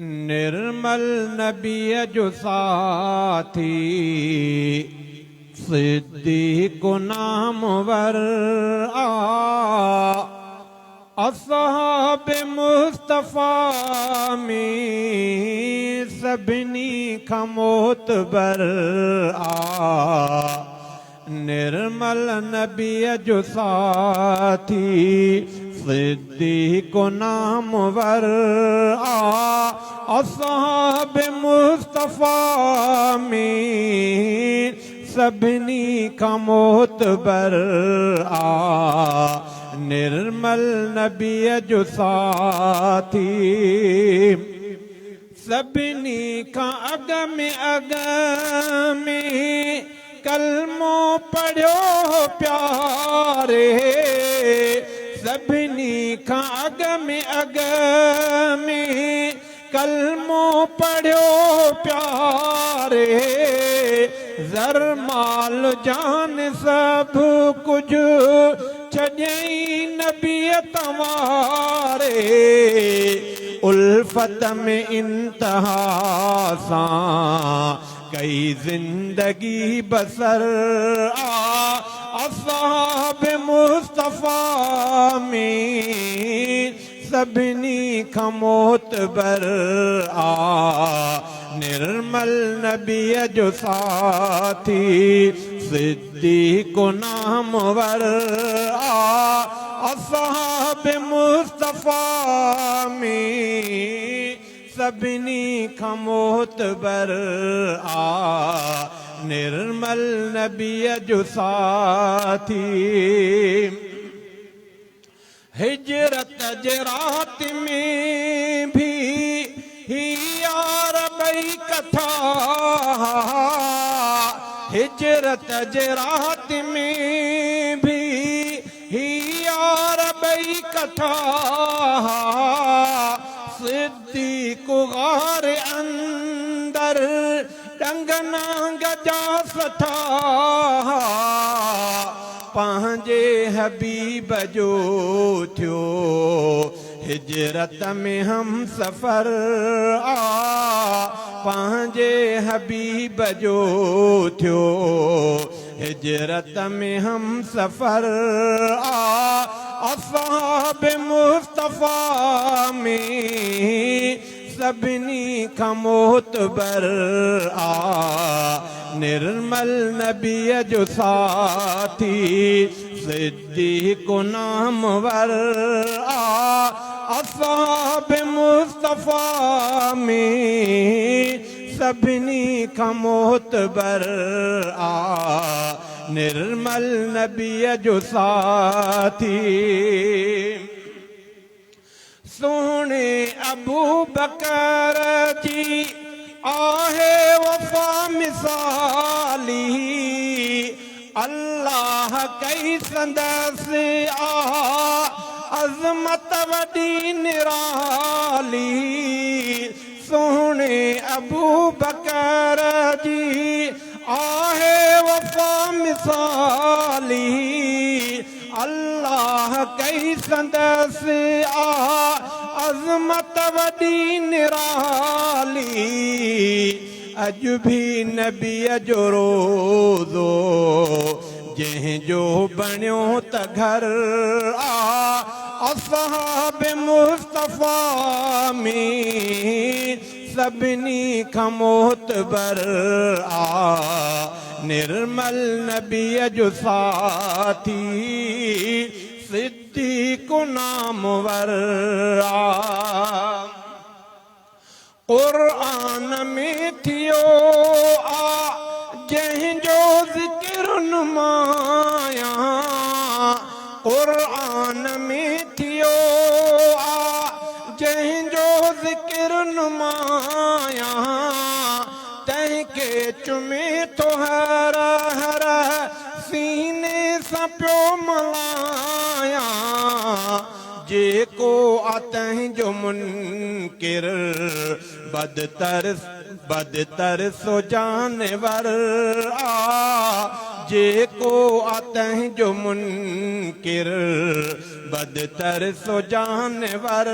निर्मल नबीअ जो साथी सिद्दीक़ नामवर असहाब मुस्तफ़ा में सभिनी खां मोतबर निर्मल नबीअ जो साथी सिद्दीक़ नामवर असहाब मुस्तफ़ा में सभिनी खां मोतबर निर्मल नबीअ जो साथी सभिनी खां अग में कलमो पढ़ियो प्यारे सभिनी खां अग में कलमो पढ़ियो प्यारे ज़र माल जान सब कुछ छॾियई नबीअ तवारे उल्फत में इंतहा सां कई जिंदगी बसर असहाब मुस्तफ़ा में सभिनी खां मोतबर निर्मल नबीअ जो साथी सिद्दीक़ नामवर असहाब मुस्तफ़ा में सभिनी खां मोतबर निर्मल नबीअ जो साथी हिजरत जे रात में भी ही यार बई कथा हिजरत जे रात में भी ही यार बई कथा सिद्दीक़ गार अंदर डंगना गजा सथा पंहिंजे हबीब जो थियो हिजरत में हम सफ़र पंहिंजे हबीब जो थियो हिजरत में हम सफ़र असहाब मुस्तफ़ा में सभिनी खां मोतबर निर्मल नबीअ जो साथी सिद्दीक़ नामवर असहाब मुस्तफ़ा में सभिनी खां मोतबर निर्मल नबीअ जो साथी सोने अबू बकर जी आहे वफ़ा मिसाली अल्लाह कई संदसि अज़मत वॾी निराली सोने अबू बकर जी आहे वफ़ा मिसाली अल्लाह कई संदसि अज़मत वॾी निराली अॼु भी नबीअ जो रोज़ो जंहिंजो बणियो त घर असहाब मुस्तफ़ा में सभिनी खां मोतबर निर्मल नबीअ जो साथी सिद्दीक़ नामवर क़ुरान में थियो जंहिंजो ज़िक्र नुमाया क़ुरान में थियो जंहिंजो ज़िक्र नुमाया तंहिंखे चुमे थो हर हर सीने सां पियो मलाया जेको तंहिंजो मुनकिर बदतर सो जानवर जेको तंहिंजो मुनकिर बदतर सो जानवर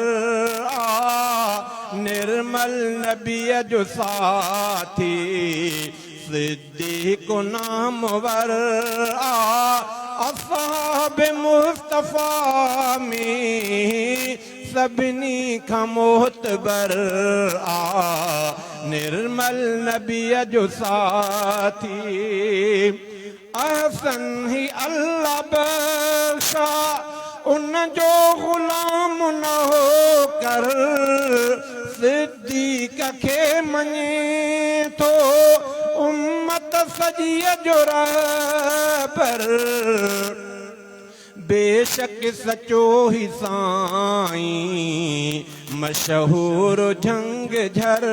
निर्मल नबी जो साथी सिद्दीक नामवर असहाब मुस्तफा में सबनी का मोहतबर निर्मल नबी जो साथी अहसन ही अल्लाह बख्शा उन जो गुलाम न हो कर सिद्दीक के मने तो उम्मत सजी जो पर बेशक सचो ही साईं मशहूर झंग झर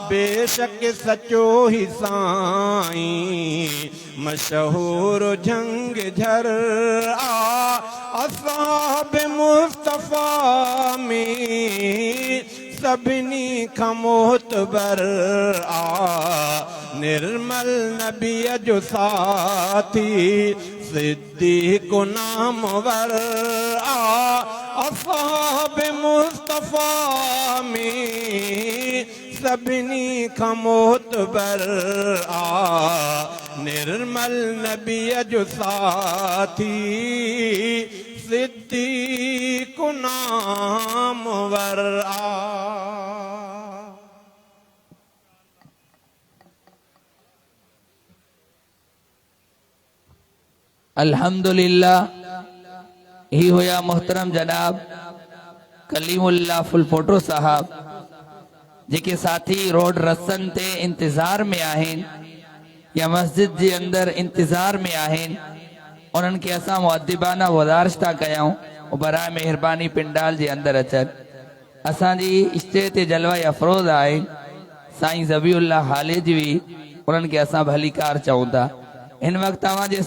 बेशक सचो ही साईं मशहूर झंग झर असहाब मुस्तफा में सबनी का मोहतबर निर्मल नबी जो साथी सिद्दीक नामवर असहाब मुस्तफा में सबनी का मोहतबर निर्मल नबी जो साथी सिद्दीक नामवर अल्हम्दुलिल्लाह ही होया मोहतरम जनाब कलीमुल्लाह फुल फोटो साहब जेके साथी रोड रसन ते इंतजार में आहिन या मस्जिद जे अंदर इंतजार में आहिन उन्हनि खे असां मुअद्दिबाना गुज़ारिश था कयूं बराए मेहरबानी पिंडाल जे अंदर अचनि असांजी स्टेज ते जलवा अफरोज़ आहे साईं ज़बीउल्लाह हालिजी उन्हनि खे असां भलीकार चऊं था हिन वक़्तु तव्हांजे